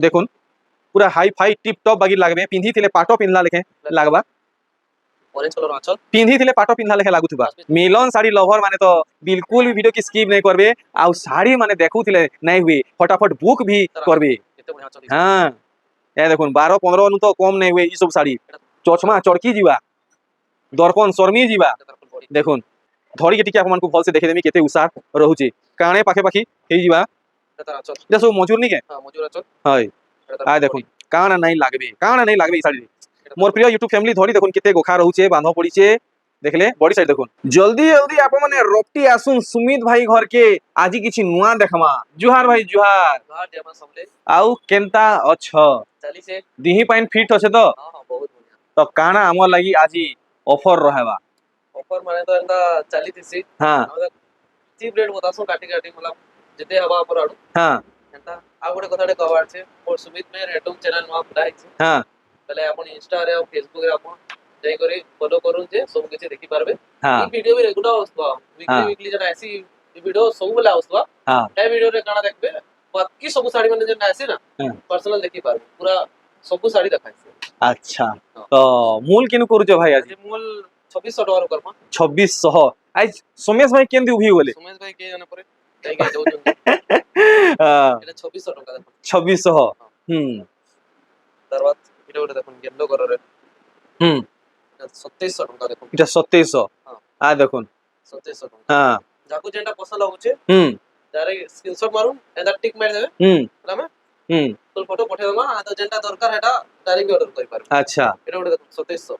দেখুন পুরা hi fi tip top বাগি লাগবে পিন্ধি থিলে পাট পিন্ধলা লেখে লাগবা ऑरेंज कलर आंचल पिंधी थिले पाट पिंधला लेखे लागुथबा मिलन साड़ी लवर माने तो बिल्कुल भी वीडियो की स्किप नहीं करबे आउ साड़ी माने देखुथिले नहीं हुए फटाफट बुक भी करबे एते बढ़िया आंचल हां ए देखुन 12 15 नु तो कम नहीं हुए ई सब साड़ी चोचमा चड़की जीवा दर्पण शर्मी जीवा देखुन धड़ी के टिके आपन को भल से देखे देमी केते उसार रहउची काणे पाखे पाखी हे जीवा एते आंचल ये सब मजूर नहीं के हां मजूर आंचल हाय आ देखुन काणा नहीं लागबे ई साड़ी मोर प्रिय यूट्यूब फैमिली धड़ी देखुन केते गोखा रहउचे बांधो पड़ीचे देखले बॉडी साइड देखुन जल्दी जल्दी आप माने रोटी आसुन सुमित भाई घर के आजी किछि नुआ देखमा जुहार भाई जुहार बाहर जेमा सबले आउ केनता अछ चाली से दिही पाइन फिट अछे तो हां हां बहुत बढ़िया तो काना हमर लागि आजी ऑफर रहेबा ऑफर माने तो एंदा चाली थीसी हां चीप रेट बतासो काटी काटी मतलब जते हवा पर आडू हां एंता आ गोटे कथाटे कहवार छे और सुमित में रेटम चैनल नुआ खुला है हां पहले अपन इंस्टा रे और फेसबुक रे अपन जाई करी फॉलो करूं जे सब किछि देखि पारबे हां ई वीडियो भी रेगुलर आस्तबा वीकली वीकली जरा ऐसी वीडियो सब बेला आस्तबा हां ए वीडियो रे काना देखबे बाकी सब साड़ी माने जे आसी ना पर्सनल देखि पारबे पूरा सब साड़ी देखाइ छे अच्छा तो मूल केनु करूजो भाई आज जे मूल 2600 डॉलर करमा 2600 आज सोमेश भाई केंदी उभी बोले सुमेश भाई के जाने परे जाई के दउजन हां एटा 2600 टका देखो 2600 తర్వాత এটা ওটা দেখুন येलो कलर হুম 2700 टका देखो এটা 2700 हां आ দেখুন 2700 टका हां যাকু যেটা পছন্দ হচ্ছে ডাইরেক্ট স্ক্রিনশট মারুন এদা টিক মার দেবে তাহলে তো ফটো পঠে দেবা আর তো যেটা দরকার এটা ডাইরেক্ট অর্ডার করি পারবে আচ্ছা এটা ওটা দেখুন 2700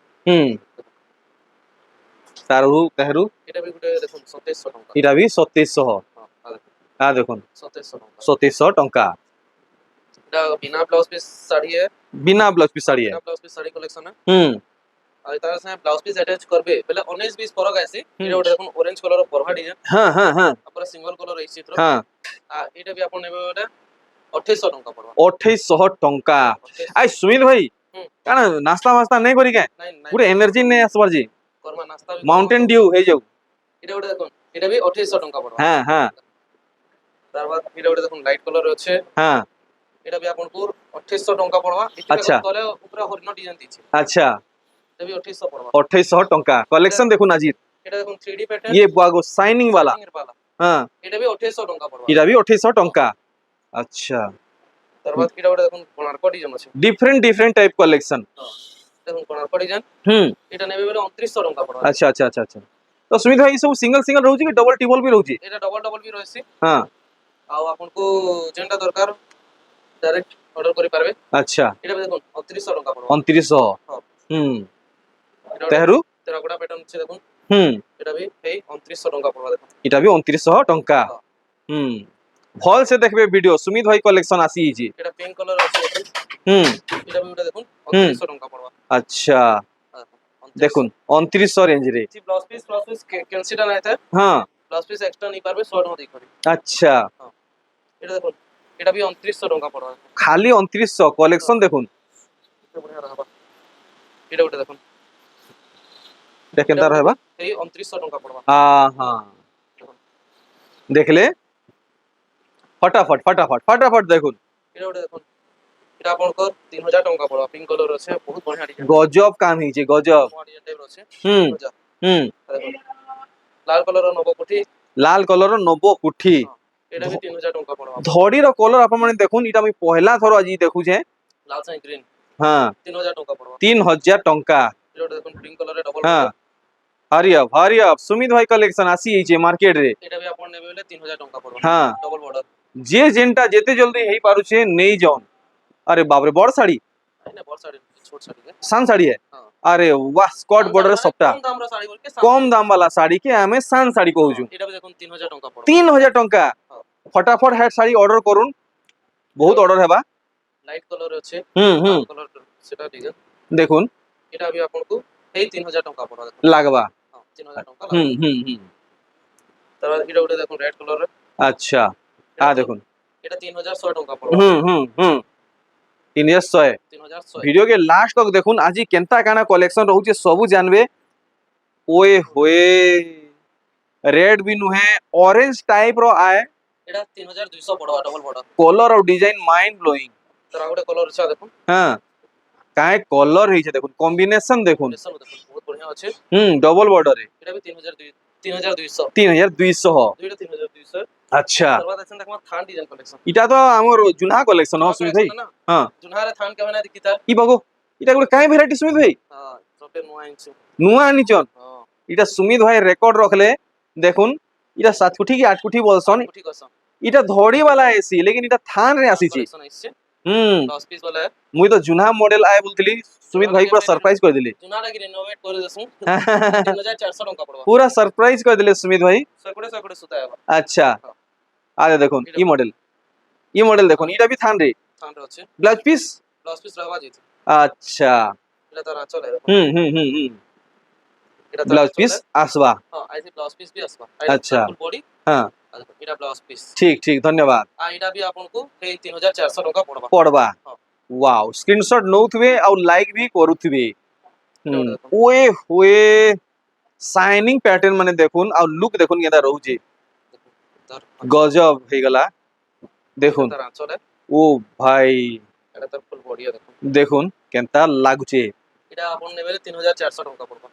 তারু তেহরু এটা भी গুটে দেখুন 2700 टका এটা भी 2700 आ দেখুন 2700 टका 2700 टंका এটা बिना ब्लाउज पीस साड़ी है बिना ब्लाउज पीस साड़ी है बिना ब्लाउज पीस साड़ी कलेक्शन है আর তার সাথে ব্লাউজ পিস অ্যাটাচ করবে বলে 19 20 ফরক আছে এটা ওটা দেখুন অরেঞ্জ কালার পরহা ডিজাইন তারপরে সিঙ্গেল কালার এই চিত্র আর এটা भी আপন নেবে ওটা 2800 টাকা পড়বা 2800 टंका आई सुमित भाई काना नाश्ता वास्ता नहीं करी के पूरे एनर्जी नहीं आसबार जी কর্মা নাস্তা माउंटेन ड्यू हे जाऊ এটা ওটা দেখুন এটা भी 2800 টাকা পড়বা তারপর এটা ওটা দেখুন লাইট কালার আছে এটা भी আপন পুর 2800 টাকা পড়বা अच्छा তলে উপরে হরিণ ডিজাইন দিছে अच्छा এটা भी 2800 পড়বা 2800 टंका कलेक्शन देखुन अजीत এটা দেখুন 3D প্যাটার্ন ये बागो शाइनिंग वाला हां এটা भी 2800 টাকা পড়বা এটা भी 2800 टंका अच्छा তারপর এটা ওটা দেখুন কোণার্ক ডিজাইন আছে डिफरेंट टाइप कलेक्शन দেখুন কোণার্ক ডিজাইন এটা নেবে বলে 2900 টাকা পড়বা अच्छा अच्छा अच्छा अच्छा तो सुमित भाई सब सिंगल सिंगल रहउची कि डबल ट्रिपल भी रहउची এটা डबल डबल भी रहसी हां ଆଉ ଆପଣଙ୍କୁ ଯେନ୍ଟା ଦରକାର डायरेक्ट ऑर्डर करि पारबे अच्छा এটা দেখুন 2900 টাকা পড়বা 2900 तेहरू তেরাকোটা প্যাটার্ন আছে দেখুন এটা भी এই 2900 টাকা পড়বা দেখুন এটা भी 2900 टंका भल से देखबे वीडियो सुमित भाई कलेक्शन आसी जी এটা পিঙ্ক কালার আছে এটা भी ওটা দেখুন 2900 টাকা পড়বা अच्छा দেখুন 2900 रेंज रे জি ব্লাউজ পিস কনসিডার আছে हां ব্লাউজ পিস এক্সট্রা नहीं পারবে 100 টাকা দিয়ে করি अच्छा এটা দেখুন এটা भी 2900 টাকা পড়বা খালি 2900 कलेक्शन দেখুন এটা ওটা দেখুন দেখেন তার হেবা এই 2900 টাকা পড়বা हां দেখলে फटाफट देखुन এটা ওটা দেখুন এটা আপনার 3000 টাকা পড়বা পিঙ্ক কালার আছে বহুত বঢ়িয়া ডিজাইন গজব কাম হিছে গজব ডিজাইন টাইপ আছে দেখুন লাল কালার নব কুঠি লাল কলর নব কুঠি এটা भी 3000 টাকা পড়বা ধড়ির কলর আপন মানে দেখুন এটা আমি পহলা থর আজি দেখু যে লাল সাই গ্রিন हां 3000 টাকা পড়বা 3000 टंका এটা দেখুন পিঙ্ক কালারে ডবল हां हरिया सुमित भाई कलेक्शन आसी हिचे मार्केट रे এটা भी আপন নেবে বলে 3000 টাকা পড়বা हां ডবল বর্ডার जे जेंटा जेते जल्दी हेई पारुछे नहीं जाओन अरे बाप रे बड़ साड़ी না বড় শাড়ি ছোট শাড়ি है सान साड़ी है हां अरे वाह स्कर्ट बॉर्डर सबटा कम दाम रा শাড়ি বলকে कम दाम वाला साड़ी के हमें सान साड़ी कहूछु এটা भी দেখুন 3000 টাকা পড়বা 3000 टंका फटाफट हेड साड़ी ऑर्डर करूं बहुत ऑर्डर हेबा লাইট কালার আছে কালার সেটা ডিজাইন দেখুন এটা भी आपको এই 3000 টাকা পড়বা লাগবা 3000 টাকা তারপর এটা ওটা দেখুন রেড কালার अच्छा आ देखुन এটা 3100 টাকা পড়বা 3100 वीडियो के लास्ट तक देखुन आजी केनता काना कलेक्शन रहउचे सब जानबे ओए होए रेड भी नुहे ऑरेंज टाइप रो आए এটা 3200 পড়বা ডবল বর্ডার कलर और डिजाइन माइंड ब्लोइंग তার আউটে কলর আছে দেখুন হ্যাঁ কায় কলর হইছে দেখুন কম্বিনেশন দেখুন কম্বিনেশন দেখুন বহুত বঢ়িয়া আছে ডবল বর্ডরে এটা বি 3200 3200 দুইটা 3200 আচ্ছা তারপর দেখছেন দেখো থান ডিজাইন কালেকশন এটা তো আমার জুনা কলেকশন সুমিত ভাই হ্যাঁ জুনহারে থান কেমন আছে কিতা ই বাগো এটা গুলো কাই ভ্যারাইটি সুমিত ভাই হ্যাঁ সবে নয়া আনছে নুয়া আনিছন হ্যাঁ এটা সুমিত ভাই রেকর্ড রাখলে দেখুন এটা 7 কোটি কি 8 কোটি বলছন ঠিক আছে এটা ধড়ি वाला এসি লেকিন এটা থান রে আসিছি কালেকশন আইছে হুম 10 পিস वाला है মুই তো জুনা মডেল আয় বলতিলি সুমিত ভাই পুরা সারপ্রাইজ করে দিলি জুনাটা কি রিনোভেট করে দেসু 3400 টাকা পড়বা পুরা সারপ্রাইজ করে দিলে সুমিত ভাই সকড়ে সকড়ে সুতা है আচ্ছা আরে দেখুন ই মডেল দেখুন এটা भी থান রে থান আছে ব্লাউজ পিস রাখবা যেত আচ্ছা এটা তার চলে হুম এটা ব্লাউজ পিস আসবা হ্যাঁ আইছে ব্লাউজ পিস भी আসবা আচ্ছা বডি হ্যাঁ এটা ব্লাউজ পিস ঠিক ঠিক ধন্যবাদ আর এটা भी आपनको 3400 টাকা পড়বা পড়বা হ্যাঁ ওয়াও স্ক্রিনশট নউথবে আর লাইক भी করুথবে ওয়ে হোয়ে শাইনিং প্যাটার্ন মানে দেখুন আর লুক দেখুন কেদা রহুছি তার গজব হয়ে গলা দেখুন তার চলে ও ভাই এটা তার ফুল বডি দেখুন দেখুন কেনতা লাগুছে এটা আপন নেবেলে 3400 টাকা পড়বা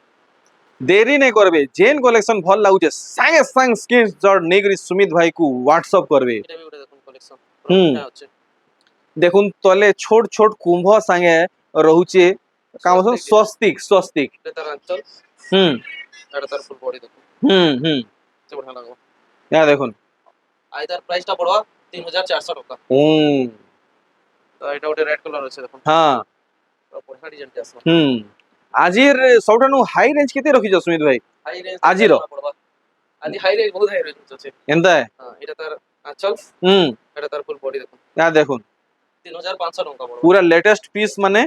দেরি नहीं করবে জেন কলেকশন ভাল লাগুছে সাঙ্গে সাঙ্গ স্ক্রিনশট নেগরি সুমিত ভাই কু হোয়াটসঅ্যাপ করবে এটা भी ওটা দেখুন কালেকশন হুম। এটা হচ্ছে দেখুন তলে ছোট ছোট কুম্ভ সাঙ্গে রহুছে কাম স্বস্তিক এটা তার চল হুম এটা তার ফুল বডি দেখুন হুম তো বড় লাগবে হ্যাঁ দেখুন আর এটার প্রাইসটা পড়বা 3400 টাকা হুম তো এটা ওটা রেড কালার আছে দেখুন হ্যাঁ বড় ডিজাইন আছে হুম আজির সবটানু হাই রেঞ্জ কেতে রখিছ সুমিত ভাই হাই রেঞ্জ আজির পড়বা আজি হাই রেঞ্জ বহুত হাই রেঞ্জ আছে এন্তা হ্যাঁ এটা তার আঁচল হুম এটা তার ফুল বডি দেখুন হ্যাঁ দেখুন 3500 টাকা পড়বা পুরা লেটেস্ট পিস মানে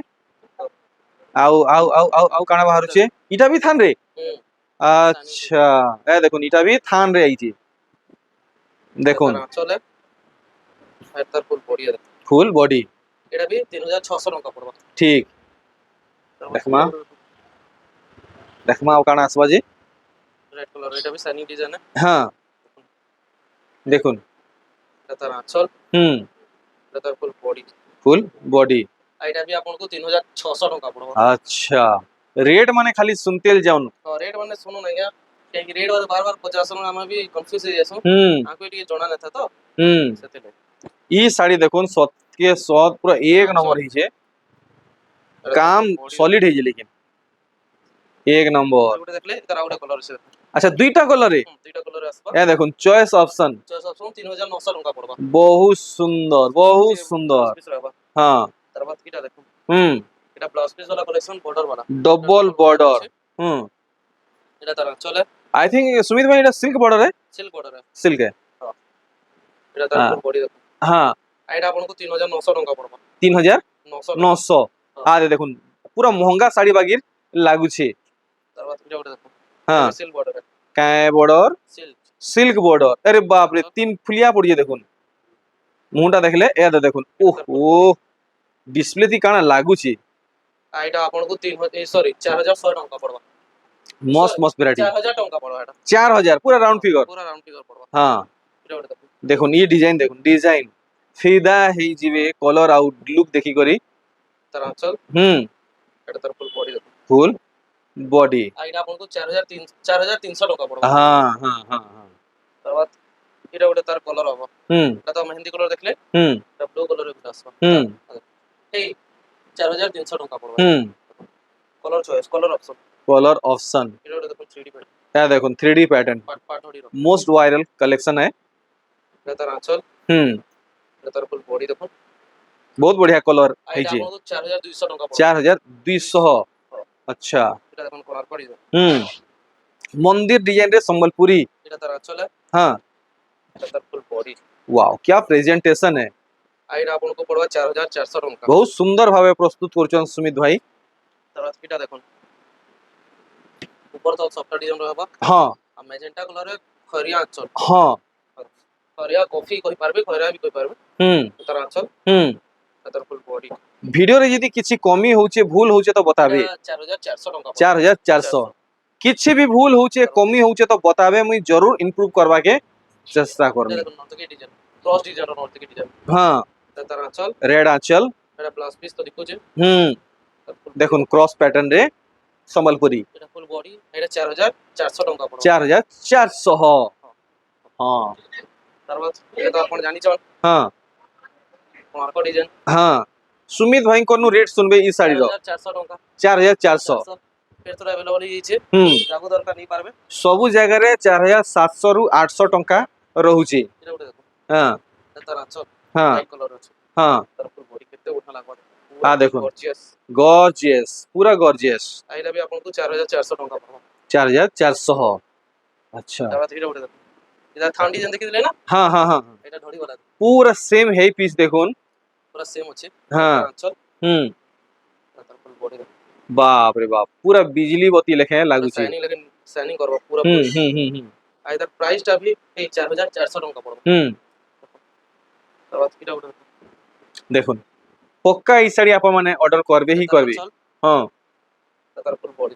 আউ কাଣା বাহারুছে ইটা भी থান রে হুম আচ্ছা এ দেখুন ইটা भी থান রে আইছে দেখুন চলে আর তার ফুল বডি দেখুন ফুল বডি এটা भी 3600 টাকা পড়বা ঠিক দেখমা আউ কাଣା আসবা যে রেড কালার এটা भी সানি ডিজাইন হ্যাঁ দেখুন এটা তার আঁচল হুম এটা তার ফুল বডি ফুল বডি আর এটা भी आपको 3600 টাকা পড়বা আচ্ছা রেট মানে খালি শুনতেল যাউন और रेट मैंने सुनो नहीं क्या कि रेट वाले बार बार 50 में भी कंफ्यूज हो जासु হুম आको ये जोड़ा नहीं था तो হুম सेते ले ই শাড়ি দেখুন সৎকে সৎ পুরো এক নম্বর হইছে কাম সলিড হইছে লেকিন এক নম্বর ওটা দেখলে তার আউটে কালার আছে আচ্ছা দুইটা কালারে দুইটা কালার আসবা এ দেখুন চয়েস অপশন চয়েস অপশন 3900 টাকা পড়বা বহুত সুন্দর পিস রাখবা হ্যাঁ তারপর এটা দেখুন হুম এটা ব্লাউজ পিস वाला কালেকশন বর্ডার वाला ডবল বর্ডার হুম এটা তার চলে আই থিঙ্ক সুমিত ভাই এটা সিল্ক বর্ডার है সিল্ক বর্ডার सिल्क है এটা তার হ্যাঁ। ফুল বডি দেখুন हाँ আর এটা আপনাকে 3900 টাকা পড়বা 3900 আরে দেখুন পুরা মহঙ্গা শাড়ি বাগির লাগুছে তারপর এটা ওটা দেখুন হ্যাঁ সিল্ক বর্ডার কায় বর্ডার সিল্ক সিল্ক বর্ডার আরে বাপ রে তিন ফুলিয়া পড়িয়ে দেখুন মুহটা দেখলে এ দেখুন ওহ ও ডিসপ্লে তি কানা লাগুছে আর এটা আপনাকে 4100 টাকা পড়বা মস্ত ভ্যারাইটি 4000 টাকা পড়বা এটা 4000 পুরা রাউন্ড ফিগার পুরো রাউন্ড ফিগার পড়বা হ্যাঁ এটা ওটা দেখুন দেখুন ই ডিজাইন দেখুন ডিজাইন ফিদা হেই জিবে কলর আউট লুক দেখি করি তার আঁচল হুম এটা তার ফুল বডি দেখুন ফুল বডি আর এটা আপনাকে 4300 টাকা পড়বা হ্যাঁ তারপর এটা ওটা তার কালার হবে হুম এটা তো মেহেন্দি কালার দেখলে হুম এটা ব্লু কালারের ভিতরে আসবে হুম এই 4300 টাকা পড়বে হুম colour choice colour option colour option এটা ওটা দেখুন 3D প্যাটার্ন ये देखो 3D पैटर्न পার্ট পার্ট হড়ি রকম मोस्ट वायरल कलेक्शन है এটা তার আঁচল এটা তার ফুল বডি দেখুন बहुत बढ़िया कलर আর है এটা जी আপনাকে 4200 টাকা পড়বে 4200 अच्छा এটা দেখুন কালার পড়ি मंदिर डिजाइन रे संबलपुरी এটা তার আঁচল हाँ এটা তার ফুল বডি वाओ क्या प्रेजेंटेशन है আর এটা আপনাকে পড়বে 4400 টাকা बहुत सुंदर भावे प्रस्तुत করছেন সুমিত ভাই তারপর এটা দেখুন উপর তো সফট ডিজাইন রহবা हाँ আর ম্যাজেন্টা কালারে খরিয়া আঁচল हाँ খরিয়া কফি কই পারবে খরিয়া भी কই পারবে তার আঁচল তার ফুল বডি ভিডিও রে যদি কিছু কমি হউছে ভুল হউছে তো बताबे 4400 টাকা 4400 কিছু भी ভুল হউছে কমি হউছে তো बताबे মুই जरूर ইমপ্রুভ করবা के চেষ্টা করব দেখুন নর্তকি ডিজাইন ক্রস ডিজাইন নর্তকি ডিজাইন हाँ তার আঁচল रेड आंचल এটা ব্লাউজ পিস তো দেখুছে হুম দেখুন ক্রস প্যাটার্ন রে সম্বলপুରୀ এটা ফুল বডি এটা 4400 ଟଙ୍କା ପଡିବ 4400 ହଁ ତାର এটা তো ଆପଣ ଜାଣିଛନ୍ ହଁ ମାର୍କ ଡିଜାଇନ ହଁ ସୁମିତ ଭାଇଙ୍କ ନୁ ରେଟ୍ ଶୁନବେ ଇ ଶାଢୀର 4400 ଟଙ୍କା 4400 ଫେର ତ अवेलेबल ହେଇଛି ହୁଁ ଯାକୁ ଦରକାର ନେଇ ପାରବେ ସବୁ ଜାଗାରେ 4700 ରୁ 800 ଟଙ୍କା ରହୁଛି ଏଟା ଗୋଟେ ଦେଖୁ ହଁ এটা ତାର ଆଞ୍ଚ ହଁ ହ୍ୱାଇଟ କଲର ଅଛି ହଁ ତାର ফুল বডি କେତେ ଉଠା ଲାଗବ ଆ ଦେଖୁন ଗର୍ଜିୟସ୍ ଗର୍ଜିୟସ୍ ପୁରା ଗର୍ଜିୟସ୍ ଏଇଟା ବି ଆପଣଙ୍କୁ 4400 ଟଙ୍କା ପଡିବ 4400 ଆଚ୍ଛା ତାର ଏଇଟା ଗୋଟେ ଦେଖୁ এটা ଥାଣ୍ଡି ଯେମିତି ଦେଖିଥିଲେ ନା ହଁ ହଁ ହଁ এটা ধড়ি वाला पूरा सेम है पीस देखुन पूरा सेम ଅଛି हाँ। ତାର ଆଞ୍ଚ हम्म ତାର ফুল ବଡି बाप रे बाप पूरा बिजली बत्ती लेखे लागुची शाइनिंग लेकिन शाइनिंग करबो पूरा आ इधर प्राइस टा भी 4400 टଙ୍କା पड़बो तार एटा ଗୋଟେ देखुन पक्का ई साड़ी आप माने ऑर्डर करबे ही करबे हां तार ফুল বডি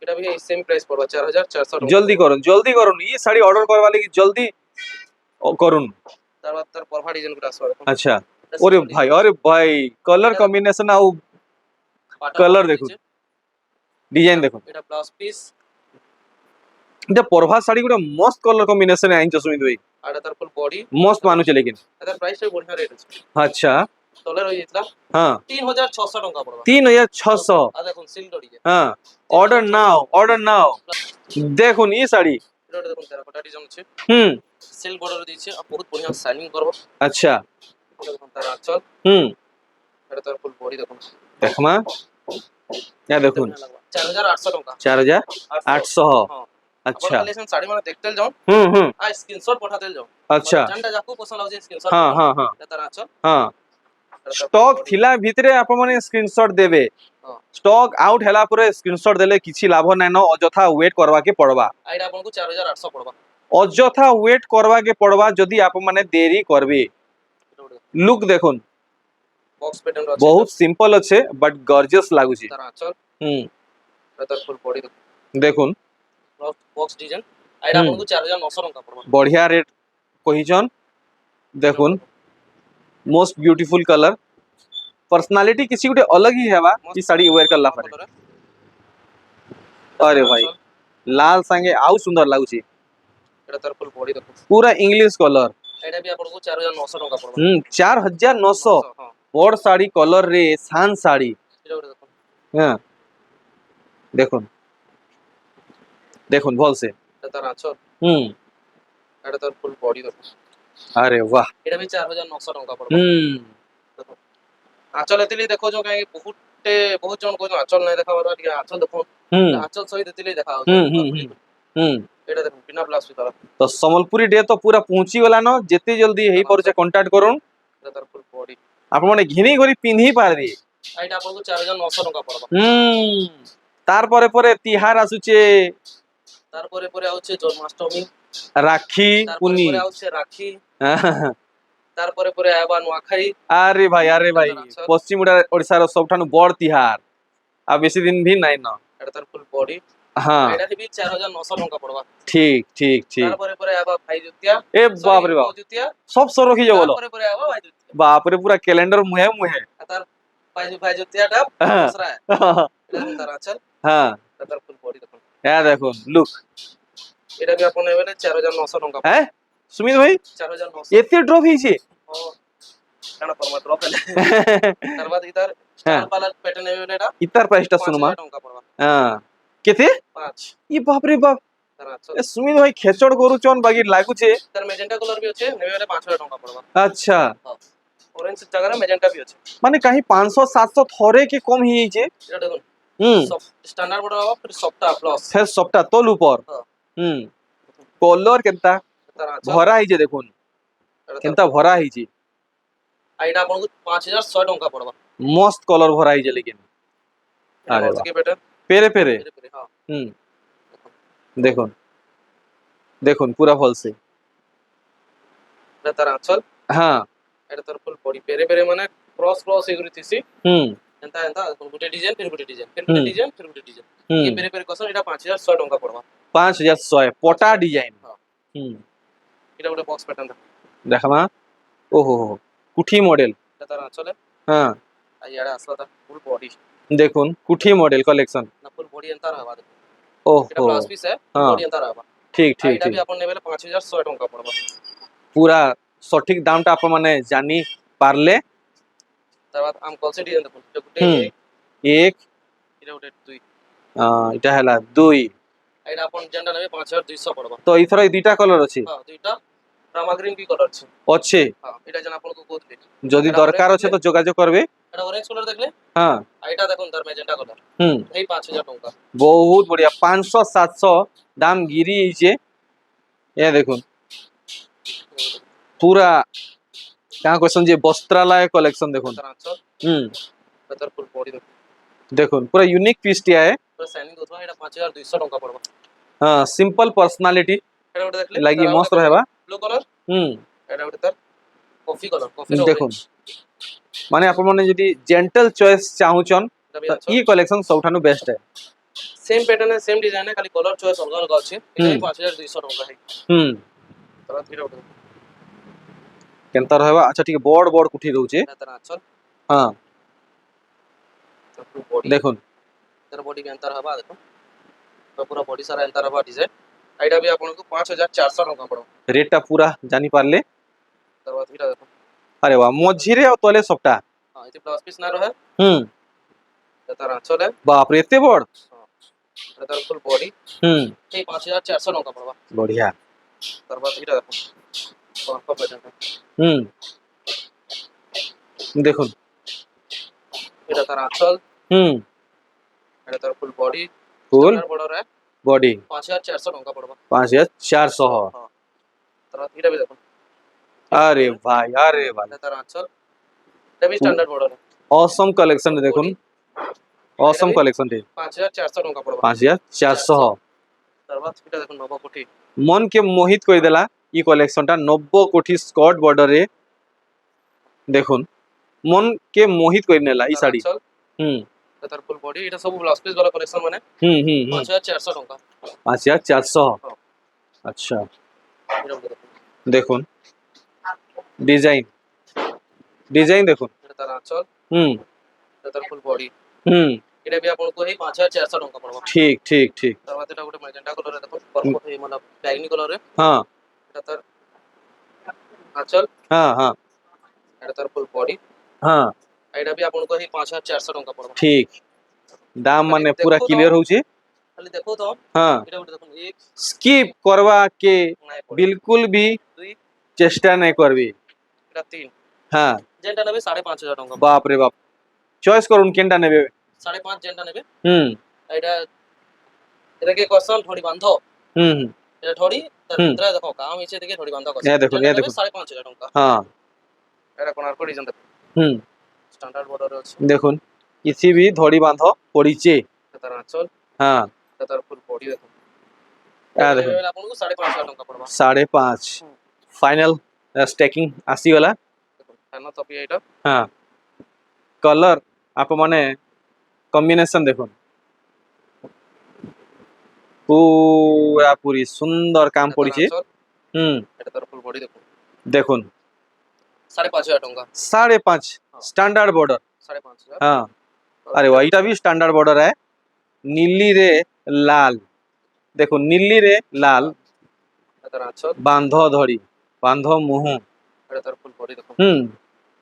এটা भी सेम प्राइस पड़बो 4400 टଙ୍କା जल्दी करुन ये साड़ी ऑर्डर करवा लगी जल्दी करुन तार परफा डिजाइन गुरा आसबो अच्छा अरे भाई कलर कॉम्बिनेशन आउ कलर देखो डिजाइन देखो এটা ব্লাউজ পিস এটা পরভা শাড়ি গুলো মস্ত কলর কম্বিনেশন আইছ সুমিত ভাই আর তার ফুল বডি মস্ত মানুছে লেকিন এটার প্রাইস টা বড়িয়া রেট আছে আচ্ছা তলে রই যেতলা হ্যাঁ 3600 টাকা পড়বা 3600 আ দেখুন সিল ডড়ি হ্যাঁ অর্ডার নাও দেখুন এই শাড়ি এটা দেখুন টেরাকোটা ডিজাইন আছে হুম সিল বর্ডার দিয়েছে আর বহুত বড়িয়া শাইনিং করব আচ্ছা এটা দেখুন তার আঁচল হুম এটা তার ফুল বডি দেখুন দেখমা यह দেখুন 4800 টাকা 4800 হ্যাঁ अच्छा कलेक्शन साड़ी माने देखते जाओ आ स्क्रीनशॉट पठाते जाओ अच्छा चंडा जाको पसंद लागे स्क्रीनशॉट हाँ हाँ हाँ तार आंचल हाँ स्टॉक थिला भितरे आप माने स्क्रीनशॉट देबे स्टॉक आउट हैला परे स्क्रीनशॉट देले किछि लाभ नै न अजथा वेट करवा के पड़बा आइडा आपन को 4800 पड़बा अजथा वेट करवा के पड़बा जदी आप माने देरी करबे लुक देखुन बॉक्स पैटर्न बहुत सिंपल अच्छे बट गॉर्जियस लागुची तार आंचल हम्म तार फुल बॉडी देखुन बॉक्स डिजाइन आइडा आपन को 4900 टका पड़बा बढ़िया रेट कहिजन देखुन मोस्ट ब्यूटीफुल कलर पर्सनालिटी किसी गुटे अलग ही हेबा ई साड़ी वेयर करला परे अरे भाई लाल संगे आउ सुंदर लागुची एटा तार फुल बॉडी देखो पूरा इंग्लिश कलर एटा भी आपन को 4900 टका पड़बा 4900 बड़ साड़ी कलर रे शान साड़ी एटा देखो हां देखुन देखुन भल से एटा तार आंचल एटा तार फुल बॉडी देखो अरे वाह एटा भी 4900 टका पड़बा आंचल एतिली देखो जो काहे बहुत जन को आंचल नै देखा बार ठीक आंचल देखो आंचल सहित एतिली देखा एटा देखो बिना ब्लाउज भी तरफ तो संबलपुरी डे तो पूरा पहुंची गला न जेते जल्दी हेई पर से कांटेक्ट करूं एटा तार फुल बॉडी आप माने घिनी घरी पिन्ही पारबे आइडा आपन को 4900 टका पड़बा तार परे परे तिहार आसुचे तार परे परे आउचे जन्माष्टमी राखी पुनी तार परे आउचे राखी तार परे आबा नुआखाई अरे भाई पश्चिम ओडिसा रो सबठानु बड़ तिहार आ बेसी दिन भी नाइ न एटा तार फुल बॉडी हां एटा भी 4900 टका पड़बा ठीक ठीक ठीक तार परे आबा भाई जुतिया ए बाप रे बाप जुतिया सब सो रखी जो बोलो तार परे आबा भाई जुतिया बाप रे पूरा कैलेंडर मुहे मुहे तार भाई जुतिया टा दूसरा है एटा तार आंचल हां तार फुल बॉडी देखो या देखो लुक एटा भी आपन एबे 4900 टका हैं सुमित भाई 4900 एते ड्रॉप हिचे काना फॉर्मा ड्रॉप है तार बाद इधर स्टार वाला पैटर्न एबे एटा इतर प्राइस ता सुनमा टका पड़बा हां केते 5 ये बाप रे बाप तार आंचल ए सुमित भाई खेचड़ करूचन बाकी लागु छे तार मेजेंटा कलर भी अछि नेबे 5000 टका पड़बा अच्छा ऑरेंज जगह रे मेजेंटा भी अछि माने कहीं 500 700 थोरे के कम ही जे एटा देखो सब स्टैंडर्ड बड़ा बाबा फिर सप्ताह प्लस फिर सबटा तोल ऊपर कलर केनता तार आंचल भरा ही जे देखुन केनता भरा ही जे आइडा आपन को 5100 टका पड़बा मस्त कलर भरा ही जे लेकिन अरे वाह के बेटा पेरे पेरे हां देखुन देखुन पूरा फल से एटा तार आंचल हां एटा तार फुल बॉडी पेरे पेरे माने क्रॉस एग्री थिसी एंता गुटे डिजाइन फिर गुटे डिजाइन फिर गुटे डिजाइन फिर गुटे डिजाइन ये पेरे पेरे कसर एटा 5100 टका पड़बा 5100 पोटा डिजाइन एटा गुटे बॉक्स पैटर्न देखमा ओहो कुठी मॉडल एटा तार आंचल हां आ याडे आसला ता फुल बॉडी देखुन कुठी मॉडल कलेक्शन ना फुल बॉडी एंता रहबा एटा ओहो ब्लाउज पीस है हां बॉडी एंता रहबा ठीक आ ठीक एटा भी ठीक आपन नेबेले 5100 टंका पड़बा पूरा सठिक दाम टा आपण माने जानी पारले तार बाद आम कॉल से डिजाइन देखुन जो गुटे हम्म एक एटा गुटे दुई इटा हला दुई एटा आपन जेंडा नेबे 5200 पड़बा तो इथर ई दुईटा कलर अछि हां दुईटा रामा ग्रीन भी कलर छै अच्छे हां एटा जन आपन को कोत जदि दरकार अछि तो जोगाजोग करबे एटा ऑरेंज कलर देखले हां एटा देखुन तार मैजेंटा कलर एई 5000 टंका बहुत बढ़िया 500 700 दाम गिरी जे ये देखुन पूरा क्या क्वेश्चन जे वस्त्रालय कलेक्शन देखुन तार आंसर तार फुल बॉडी देखुन पूरा यूनिक पीस टिया है पूरा शाइनिंग होतबा एटा 5200 टंका पड़बा हां सिंपल पर्सनालिटी एटा गुटे देखले लागी मस्त रहबा ब्लू कलर एटा गुटे तार कॉफी कलर कॉफी देखुन माने आपण माने जदी जेंटल चॉइस चाहुचन तो ई कलेक्शन सबठानु बेस्ट है सेम पैटर्न है सेम डिजाइन है खाली कलर चॉइस अलग अलग अछि एटा 5200 टंका है तार थीरा गुटे केनता रहबा अच्छा ठीक बड़ बड़ कुठी रहउचे एटा तार आंचल हां तार फुल बॉडी देखुन तार बॉडी के अंतर हबा देखो तो पूरा बॉडी सारा अंतर हबा डिजाइन एटा भी आपन को 5400 टंका पड़ो रेट टा पूरा जानी पारले तार बाद थीरा देखो अरे वाह मझिरे और तले सबटा हां इति ब्लाउज पीस ना रहे तार आंचल है बाप रे एते बड़ एटा तार फुल बॉडी ए 5400 टंका पड़बा बढ़िया तार बाद थीरा देखो कॉम्पो पैटर्न देखुन एटा तार आंचल एटा तार फुल बॉडी फुल बॉर्डर है बॉडी 5400 टंका पड़बा 5400 हां तार बाद थीरा भी देखो अरे भाई एटा तार आंचल एटा भी स्टैंडर्ड बॉर्डर है ऑसम कलेक्शन देखुन ऑसम कलेक्शन टे 5400 टंका पड़बा 5400 तार बाद एटा देखो नबो कोठी मन के मोहित कर देला ई कलेक्शन टा 90 कोठी स्कर्ट बॉर्डर रे देखुन मन के मोहित कर नेला ई साड़ी तार फुल बॉडी एटा सब ब्लाउज पीस वाला कलेक्शन माने 5400 टंका 5400 अच्छा देखुन डिजाइन डिजाइन देखुन एटा तार आंचल एटा तार फुल बॉडी एटा भी आपन को 5400 टंका पड़बा ठीक ठीक ठीक तार बाद एटा गुटे मैजेंटा कलर है देखो पर्पल है मतलब बैगनी कलर है हां एटा तार आंचल हां एटा तार फुल बॉडी हां एटा भी आपन को 5400 टंका पड़बा ठीक दाम माने पूरा क्लियर होउचे खाली देखो तो हां एटा गुटे देखो एक स्किप करवा के नहीं पड़े बिल्कुल भी दुई चेष्टा नहीं करबी एटा तीन हां जेंटा नेबे 5500 टंका बाप रे बाप चॉइस करून केनटा नेबे 5.5 जेंटा नेबे एटा एटा के क्वेश्चन थोड़ी बांधो एटा थोड़ी तंत्र देखो काम इसे देखे थोड़ी बांधो ये देखो 5500 टंका हां एटा कोनार को डिजाइन देखो स्टैंडर्ड बॉर्डर अछि देखुन इसी भी धोड़ी बांधो पड़ीचे तार आंचल हां तार फुल बॉडी देखो आ देखो आपन को 5500 टंका पड़बा 5.5 फाइनल स्टैकिंग आसी वाला खाना तो भी एटा हां कलर आप माने कॉम्बिनेशन देखो पूरा पूरी सुंदर काम पड़ीचे एटा तार फुल बॉडी देखो देखुन 5500 टंका 5.5 स्टैंडर्ड बॉर्डर 5500 हां अरे वाह इटा भी स्टैंडर्ड बॉर्डर है नीली रे लाल देखो नीली रे लाल तार आंचल बांधो धड़ी बांधो मुंह एटा तार फुल बॉडी देखो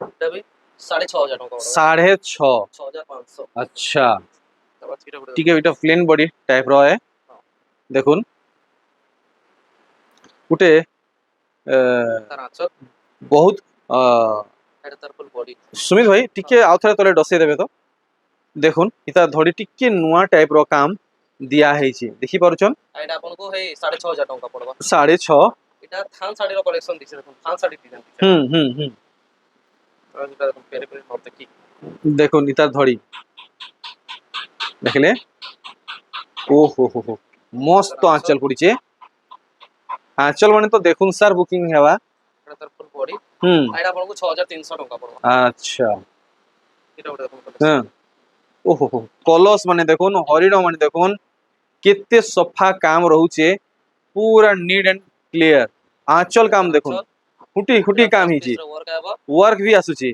एटा भी 6500 टंका पड़बा 6.5 6500 अच्छा तार बाद थीरा गुटे ठीक है इटा प्लेन बॉडी टाइप रो है देखुन उटे तार आंचल बहुत एटा तार फुल बॉडी सुमित भाई टिके आउथरे तले डसे देबे तो देखुन इता धड़ी टिके नुआ टाइप रो काम दिया है छी देखि पारुछन एटा आपन को हे 6500 टंका पड़बा 6.5 एटा थान साड़ी रो कलेक्शन दिसे देखो थान साड़ी डिजाइन और एटा देखो पेरे पेरे नॉट की देखुन इता धड़ी देखले ओ हो मस्त आंचल पड़ीचे आंचल माने तो देखुन सर बुकिंग हेवा एटा तार फुल बॉडी एटा आपन को 6300 टंका पड़बा अच्छा एटा गुटे देखो हां ओहो कलस माने देखुन हरिण माने देखुन केते सफा काम रहउचे पूरा नीट एंड क्लियर आंचल काम देखुन फुटी फुटी काम हिची वर्क आबा वर्क भी आसुची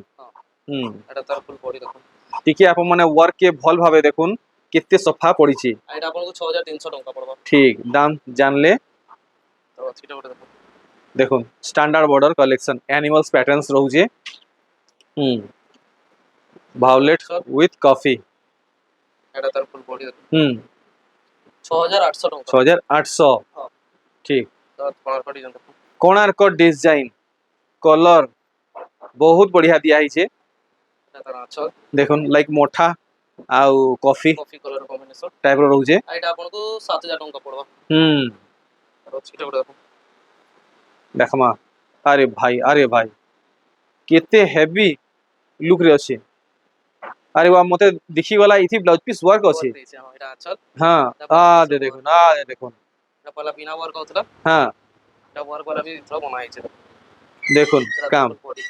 হুম এটা তার ফুল বডি দেখুন টিকে আপন মানে ওয়ার্ক কে ভাল ভাবে দেখুন কেতে সফা পড়িছি এটা আপনাকে 6300 টଙ୍କା পড়বা ঠিক দাম জানলে তো সেটা ওটা দেখুন দেখুন standard border collection animals patterns রହୁছে হুম ভায়োলেট উইথ কফি এটা তার ফুল বডি দেখুন হুম 6800 টଙ୍କା 6800 হ্যাঁ ঠিক তো কোଣାର୍କ ডিজাଇନ দেখুন কোଣାର୍କ ডিজাইন কলর বহুত বঢ়িয়া দিয়া হইছে এটা তার আঁচল দেখুন লাইক মোঠা আউ coffee coffee colour combination type র রହୁছে এটা আপনাকে 7000 ଟଙ୍କା পড়বা হুম তো সেটা ওটা দেখুন দেখমা আরে ভাই কেতে হেভি লুক রে আছে আরে বাহ মতে দেখি গলা ইথি ব্লাউজ পিস ওয়ার্ক আছে ଦେଇଛି ହଁ এটা আঁচল হ্যাঁ আ দেখুন এটা পলা বিনা ওয়ার্ক হଉଥିଲା হ্যাঁ এটা ওয়ার্ক वाला ବି ଏଥର ବନା ହେଇଛି দেখুন এটা কাম full body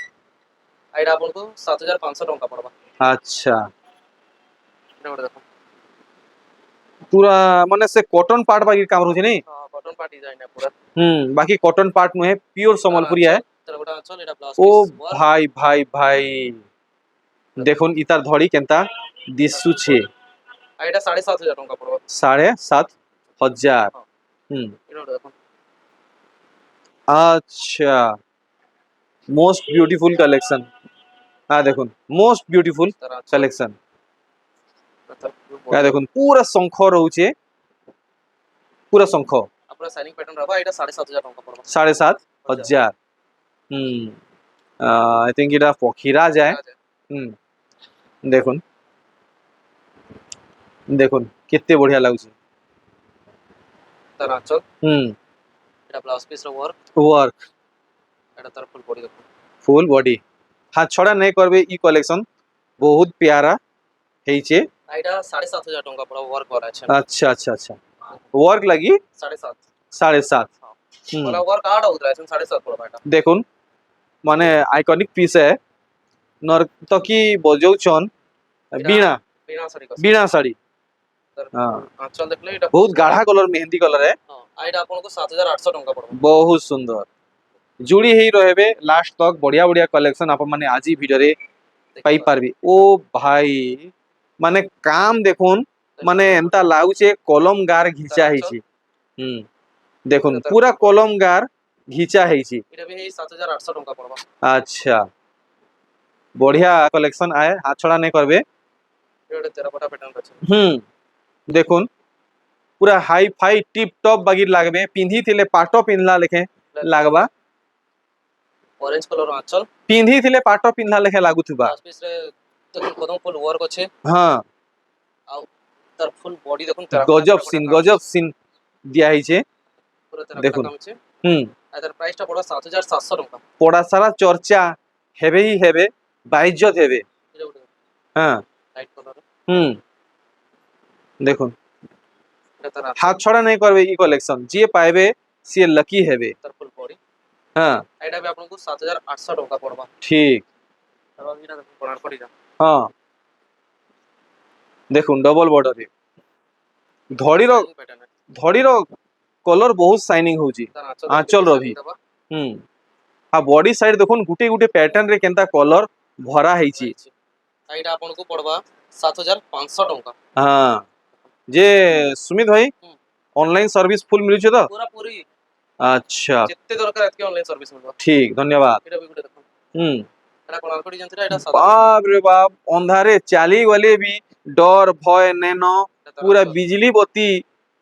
এটা ଆପଣଙ୍କୁ 7500 ଟଙ୍କା ପଡବା আচ্ছা এটা ଗୋଟେ ଦେଖନ୍ତୁ পুরা মানে সে কটন পার্ট বাকি কাম রହୁଛି नहीं ହଁ କଟନ ପାର୍ଟ ଡିଜାଇନ है पूरा बाकी कॉटन पार्ट नुहे प्योर संबलपुरी है ତାର ଗୋଟେ ଆଞ୍ଚଲ ଏଟା ବ୍ଲାଉଜ ओ ପିସ୍ ୱାର୍କ भाई देखुन इतार धड़ी केनता दिसुछे ଆଉ ଏଟା 7500 ଟଙ୍କା ପଡବା 7500 ହଁ हम्म ଏଟା ଗୋଟେ ଦେଖନ୍ତୁ अच्छा मोस्ट ब्यूटीफुल कलेक्शन हाँ देखुन मोस्ट ब्यूटीफुल ତାର ଆଞ୍ଚଲ कलेक्शन ତାର full हाँ body देखुन पूरा शंख रहुचे पूरा शंख ଆପଣ ସାଇନିଂ ପ୍ୟାଟର୍ନ ରହିବ ଏଟା 7500 ଟଙ୍କା ପଡବା 7500 आई थिंक इटा पखीरा जाए देखुन देखुन केते बढ़िया लाଗୁଛି ତାର ଆଞ୍ଚଲ हम्म ଏଟା ବ୍ଲାଉଜ ପିସ୍ ର ୱାର୍କ वर्क ଏଟା ତାର ফুল বডি ଦେଖନ୍ତୁ फुल बॉडी हाथ छड़ा नहीं करबे ई कलेक्शन बहुत प्यारा ହେଇଛେ ଆଉ ଏଟା 7500 ଟଙ୍କା ପଡବା ୱାର୍କ वाला ଅଛି अच्छा वर्क लगी 7.5 7.5 ହଁ वाला ୱାର୍କ ଆଡ ହଉଥିଲା ଅଛି 7.5 ପଡବା ଏଟା देखुन माने आइकॉनिक पीस है नर्तकी बजौछन बीणा ବିନା ଶାଢୀ କସ बीणा साड़ी हाँ ଆଞ୍ଚଲ ଦେଖିଲେ ଏଟା बहुत गाढ़ा कलर मेहंदी कलर है ହଁ ଆଉ ଏଟା ଆପଣଙ୍କୁ 7800 ଟଙ୍କା ପଡବା बहुत सुंदर जुड़ी ही रहे लास्ट तक बढ़िया बढ़िया कलेक्शन आप माने आज ही वीडियो रे पाई पारबी ओ भाई माने काम देखुन माने एंता लाଗୁଛେ कलम गार घिचा ହେଇଛି देखुन पूरा कलम गार घिचा ହେଇଛି ଏଟା ବି ହେଇ 7800 ଟଙ୍କା ପଡବା अच्छा बढ़िया कलेक्शन आए हाथ छड़ा नहीं करबे ଏଟା ଗୋଟେ ତେରପଟା ପ୍ୟାଟର୍ନ ଅଛି देखुन पूरा हाई फाई टिप टॉप बागिर लागबे पिंधी थिले पाटो पिनला लेखे लागबा ऑरेंज कलर आंचल पिंधी थिले पाटो पिनला लेखे लागुथुबा ब्लाउज पीस रे देखुन कदम फुल वर्क ଅଛି हां ଆଉ ତାର फुल बॉडी देखुन गजब सीन दिया ହେଇଛେ पूरा तेरा देखुन काम ଅଛି ହୁଁ आ तार प्राइस टा पड़ा 7700 टଙ୍କା पड़ा सारा चर्चा हेबे ही हेबे बाइज्जत हेबे ଏଟା ଗୋଟେ हां लाइट कलर देखुन ଏଟା ତାର हाथ छड़ा नहीं करबे ई कलेक्शन जे पाइबे से लकी हेबे तार फुल बॉडी हां एटा भी आपनको 7800 टଙ୍କା पड़बा ठीक अब एटा देखुन कोणार्क पड़ी जा हां देखुन डबल बॉर्डर रे धड़ी रो पैटर्न है धड़ी रो कलर बहुत शाइनिंग होची तार आंचल रो भी आ बॉडी साइड देखुन गुटे गुटे पैटर्न रे केनता कलर भरा ହେଇची एटा आपनको पड़बा 7500 टଙ୍କା हां जे सुमित भाई ऑनलाइन सर्विस फुल मिलु छ तो पूरा पूरी अच्छा जितने दरकार एतके ऑनलाइन सर्विस मिलबा ठीक धन्यवाद एटा भी गुटे देखो एटा कोणार्क पड़ी जानथिरा एटा बाप रे बाप अंधारे चाली वाले भी डर भय नेनो पूरा बिजली बत्ती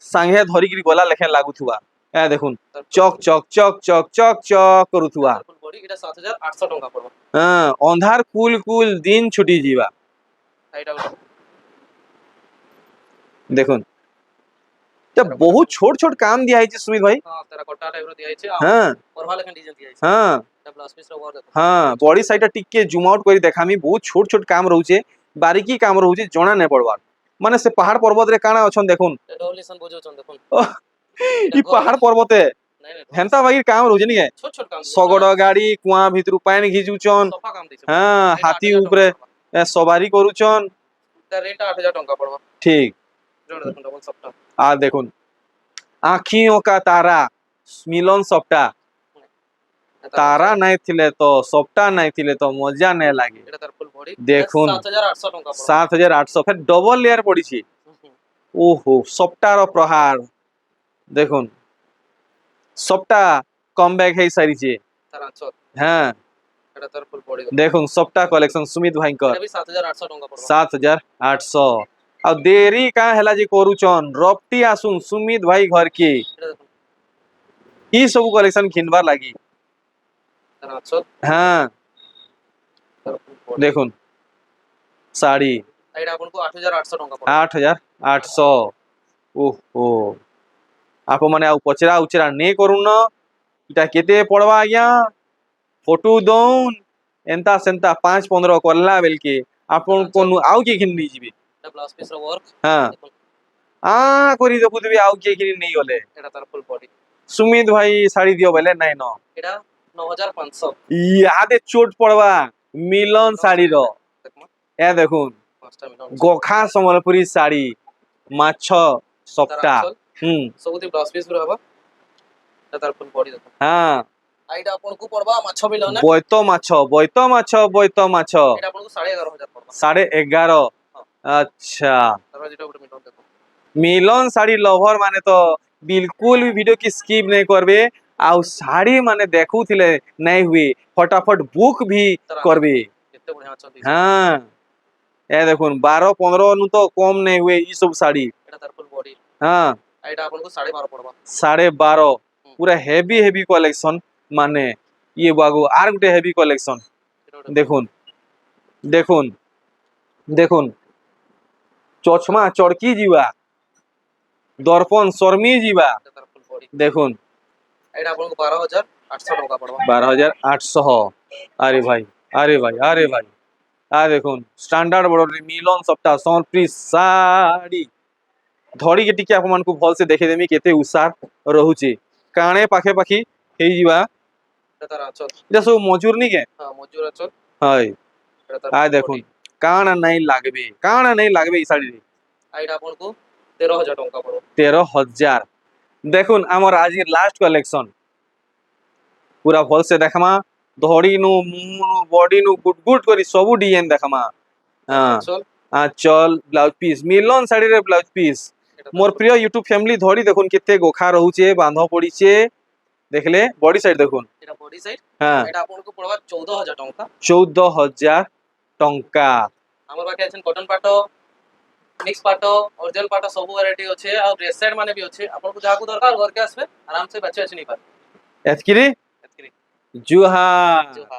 सांगे धरी गिरी गला लेखे लागुथुवा ए देखुन चक चक चक चक चक चक करूथुवा फुल बॉडी एटा 7800 टଙ୍କା पड़बा हां अंधार कुल कुल दिन छुटी जीवा एटा देखुन तब बहुत छोट छोट काम दिया है सुमित भाई हां तेरा कोटा टाइप रो दिया है हां और वाला कंडीशन दिया है हां एटा ब्लाउज पीस रो वर्क हां बॉडी साइड टिके जूम आउट करी देखामी बहुत छोट छोट काम रहउचे बारीकी काम रहउचे जना नै पड़वार माने से पहाड़ पर्वत रे काना अछन देखुन डोलेशन बुझौछन देखुन ई पहाड़ पर्वते नहीं हेंता बागी काम रहउचे नि छोट छोट काम सगड़ गाड़ी कुआ भितरु पानी घिचुचन सफा काम दिछ हां हाथी ऊपरे सवारी करूचन तार रेट 8000 टଙ୍କା पड़बा ठीक जोड़ देखुन डबल सफ्टा आ देखुन आँखियों का तारा मिलन सप्ता তারা নাই থিলে তো সবটা নাই থিলে তো মজা নাই লাগে এটা তার ফুল বডি দেখুন 7800 টাকা পড়বা 7800 ফের ডবল লেয়ার পড়িছি ওহো সবটার প্রহার দেখুন সবটা কম ব্যাক হেই সারিছে তার আঁচল হ্যাঁ এটা তার ফুল বডি দেখুন সবটা কালেকশন সুমিত ভাইঙ্কর এটা বি 7800 টাকা পড়বা 7800 ଆଉ ଦେରି କାଁ ହେଲା ଯେ କରୁଛନ୍ ରପ୍ଟି ଆସୁନ୍ ସୁମିତ ଭାଇ ଘର କେ এটা দেখুন ଇ ସବୁ କଲେକ୍ସନ କିଣବାର ଲାଗି তার আঁচল হ্যাঁ তার ফুল বডি দেখুন শাড়ি এটা আপনাকে 8800 টাকা পড়বা 8800 ଓହୋ ଆପଣ ମାନେ ଆଉ ପଚରା ଉଚରା ନେ କରୁନ ଇଟା କେତେ ପଡବା ଆଜ୍ଞା ଫଟୋ ଦଉନ୍ ଏନ୍ତା ସେନ୍ତା 5-15 କରଲା ବେଲକେ ଆପଣ କୋନୁ ଆଉ କିଏ କିଣି ନେଇ ଯିବେ এটা ব্লাউজ পিস র ওয়ার্ক হ্যাঁ দেখুন କରି ଦେଖୁଥିବେ ଆଉ କିଏ କିଣି ନେଇ ଗଲେ এটা তার ফুল বডি ସୁମିତ ଭାଇ ଶାଢୀ ଦିଅ ବେଲେ ନାଇଁ ନ এটা 9500 ইহাদে চোট পড়বা মিলন শাড়ির দেখুন এ দেখুন পাঁচটা মিলন গোখা সম্বলপুরী শাড়ি মাছ তার সপ্তা আঁচল হুম ସବୁଠି ବ୍ଲାଉଜ ପିସ୍ ର ହବ এটা তার ফুল বডি দেখুন হ্যাঁ এইটা আপনাকে পড়বা মাছ মিলন বৈত মাছ বৈত মাছ বৈত মাছ এটা আপনাকে 11500 পড়বা 11.5 আচ্ছা তারপর যেটা উপরে মিলন দেখুন মিলন শাড়ি লভর মানে তো বিলকুল भी वीडियो की स्किप नहीं करबे आउ शाड़ी माने देखुथिले नहीं हुए फटाफट बुक भी करबे কেতে বঢ়িয়া আঁচল দিছে हाँ ए देखुन 12-15 नु तो कम नहीं हुए ई सब शाड़ी এটা তার ফুল বডি हाँ এইটা আপনাকে 12.5 পড়বা 12.5 पूरा हेवी हेवी कलेक्शन माने ये बागु आर गुटे हेवी कलेक्शन এটা ওটা देखुन देखुन देखुन चोचमा चड़की जीवा दर्पण शर्मी जीवा এটা তার ফুল বডি देखुन এইটা আপনাকে 12800 টাকা পড়বা 12,800 अरे भाई अरे भाई अरे भाई आ देखुन स्टैंडर्ड बॉर्डर मिलन सप्ता संप्री साड़ी धड़ी के टिके आप मानकु भल से देखे देमी केते उसार रहुची काणे पाखे पाखी हेई जीवा এটা তার আঁচল এটা सब मजूर नी के হ্যাঁ মজুর আঁচল हाय এটা তার आ full देखुन body। काण नहीं लागबे ई साड़ी रे এইটা আপনাকে 13000 টাকা পড়বা 13,000 দেখুন আমার আজি লাস্ট কালেকশন पूरा भल से देखमा धड़ी नु मुंह नु बॉडी नु गुट गुट करी सब डिजाइन देखमा हां আঁচল चल ब्लाउज पीस मिलन साड़ी रे ब्लाउज पीस এটা मोर प्रिय यूट्यूब फैमिली धड़ी देखुन केते गोखा रहउचे बांध पड़ीचे देखले बॉडी साइड देखुन এটা বডি সাইড हां এটা আপনাকে পড়বা 14000 টাকা 14,000 टंका আমার পাখে আছেন কটন পাট মিক্স পাট অরিজিনাল পাট সব ভ্যারাইটি আছে আর ড্রেস সেট মানে भी আছে আপনাকে যাহাকু দরকার ঘরকে আসবে আরাম से বাচ্চা আছে नहीं पार एतकिरी এতকিরি जुहा জোহা